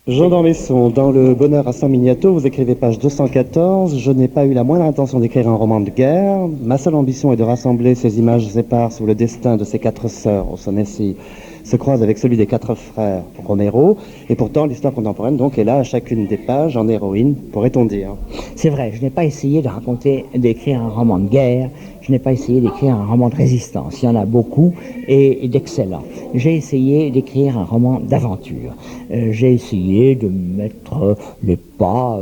Jean d'Ormesson, dans Le Bonheur à 100 miniatos, vous écrivez page 214. Je n'ai pas eu la moindre intention d'écrire un roman de guerre. Ma seule ambition est de rassembler ces images éparses où le destin de ces quatre sœurs, au Sonnessi, se croise avec celui des quatre frères Romero. Et pourtant, l'histoire contemporaine donc est là à chacune des pages en héroïne, pourrait-on dire. C'est vrai, je n'ai pas essayé d'écrire un roman de guerre, je n'ai pas essayé d'écrire un roman de résistance. Il y en a beaucoup et d'excellents. J'ai essayé d'écrire un roman d'aventure. J'ai essayé de mettre les pas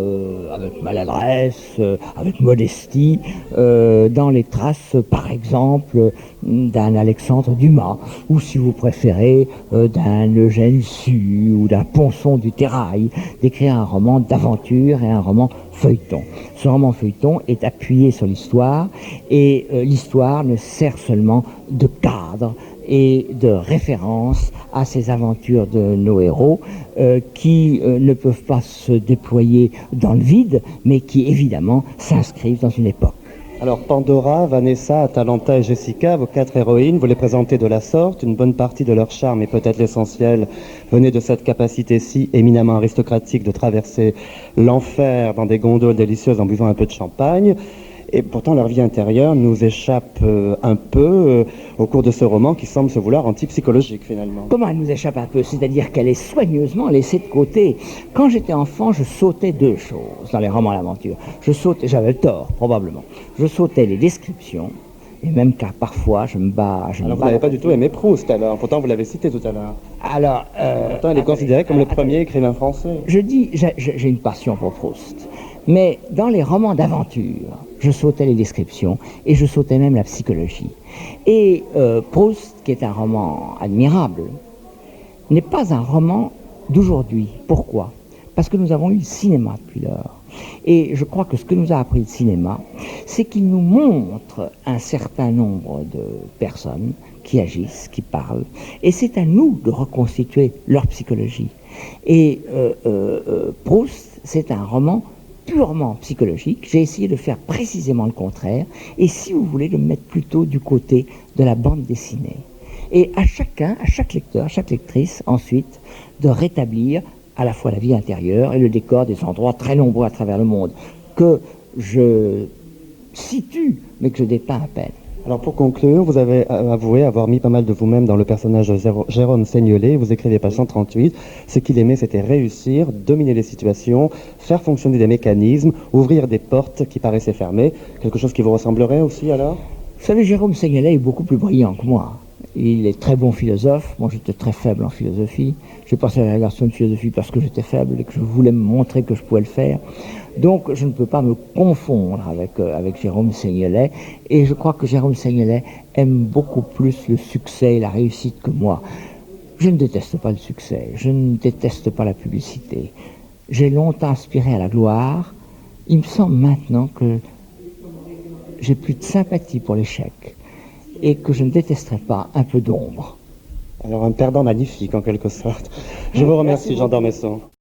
avec maladresse, avec modestie, dans les traces, par exemple, d'un Alexandre Dumas, ou si vous préférez, d'un Eugène Sue ou d'un Ponson du Terrail, d'écrire un roman d'aventure et un roman feuilleton. Ce roman feuilleton est appuyé sur l'histoire et l'histoire ne sert seulement de cadre et de référence à ces aventures de nos héros qui ne peuvent pas se déployer dans le vide, mais qui évidemment s'inscrivent dans une époque. Alors Pandora, Vanessa, Atalanta et Jessica, vos quatre héroïnes, vous les présentez de la sorte. Une bonne partie de leur charme, et peut-être l'essentiel, venait de cette capacité si éminemment aristocratique de traverser l'enfer dans des gondoles délicieuses en buvant un peu de champagne. Et pourtant, leur vie intérieure nous échappe un peu au cours de ce roman qui semble se vouloir antipsychologique finalement. Comment elle nous échappe un peu? C'est-à-dire qu'elle est soigneusement laissée de côté. Quand j'étais enfant, je sautais deux choses dans les romans d'aventure. J'avais le tort, probablement. Je sautais les descriptions, et même car parfois je me bats. Alors vous n'avez pas du tout aimé Proust alors, pourtant vous l'avez cité tout à l'heure. Alors, pourtant elle est considérée comme le premier écrivain français. Je dis, j'ai une passion pour Proust. Mais dans les romans d'aventure, je sautais les descriptions et je sautais même la psychologie. Et Proust, qui est un roman admirable, n'est pas un roman d'aujourd'hui. Pourquoi? Parce que nous avons eu le cinéma depuis lors. Et je crois que ce que nous a appris le cinéma, c'est qu'il nous montre un certain nombre de personnes qui agissent, qui parlent, et c'est à nous de reconstituer leur psychologie. Et Proust, c'est un roman purement psychologique. J'ai essayé de faire précisément le contraire, et si vous voulez, de me mettre plutôt du côté de la bande dessinée. Et à chaque lecteur, à chaque lectrice, ensuite, de rétablir à la fois la vie intérieure et le décor des endroits très nombreux à travers le monde, que je situe, mais que je dépeins à peine. Alors pour conclure, vous avez avoué avoir mis pas mal de vous-même dans le personnage de Jérôme Seignelet. Vous écrivez page 138, ce qu'il aimait c'était réussir, dominer les situations, faire fonctionner des mécanismes, ouvrir des portes qui paraissaient fermées. Quelque chose qui vous ressemblerait aussi alors? Vous savez, Jérôme Seignelet est beaucoup plus brillant que moi. Il est très bon philosophe. Moi, j'étais très faible en philosophie. J'ai passé la relation de philosophie parce que j'étais faible et que je voulais me montrer que je pouvais le faire. Donc, je ne peux pas me confondre avec Jérôme Seignelet. Et je crois que Jérôme Seignelet aime beaucoup plus le succès et la réussite que moi. Je ne déteste pas le succès. Je ne déteste pas la publicité. J'ai longtemps aspiré à la gloire. Il me semble maintenant que j'ai plus de sympathie pour l'échec et que je ne détesterais pas un peu d'ombre. Alors un perdant magnifique en quelque sorte. Je vous remercie Jean d'Ormesson.